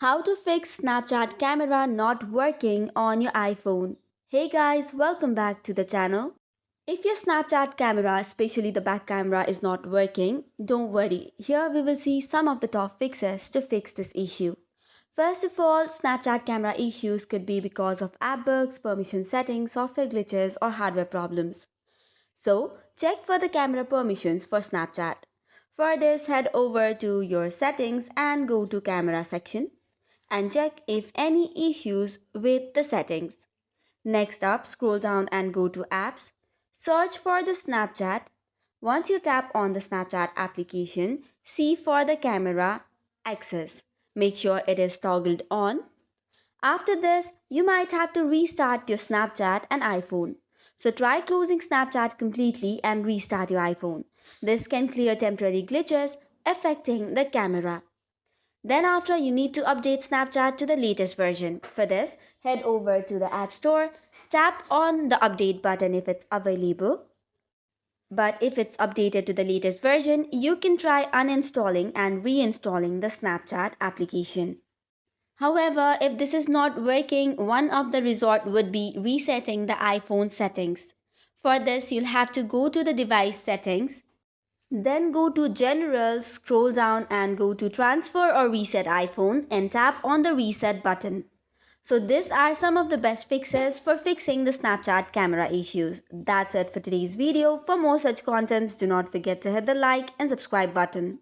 How to fix Snapchat camera not working on your iPhone. Hey guys, welcome back to the channel. If your Snapchat camera, especially the back camera, is not working, don't worry. Here we will see some of the top fixes to fix this issue. First of all, Snapchat camera issues could be because of app bugs, permission settings, software glitches, or hardware problems. So, check for the camera permissions for Snapchat. For this, head over to your settings and go to camera section and check if any issues with the settings. Next up, scroll down and go to apps. Search for the Snapchat. Once you tap on the Snapchat application, see for the camera access. Make sure it is toggled on. After this, you might have to restart your Snapchat and iPhone. So try closing Snapchat completely and restart your iPhone. This can clear temporary glitches affecting the camera. Then after you need to update Snapchat to the latest version. For this, head over to the App Store, tap on the update button if it's available. But if it's updated to the latest version, you can try uninstalling and reinstalling the Snapchat application. However, if this is not working, one of the resort would be resetting the iPhone settings. For this, you'll have to go to the device settings, then go to General, scroll down and go to Transfer or Reset iPhone and tap on the Reset button. So these are some of the best fixes for fixing the Snapchat camera issues. That's it for today's video. For more such contents, do not forget to hit the like and subscribe button.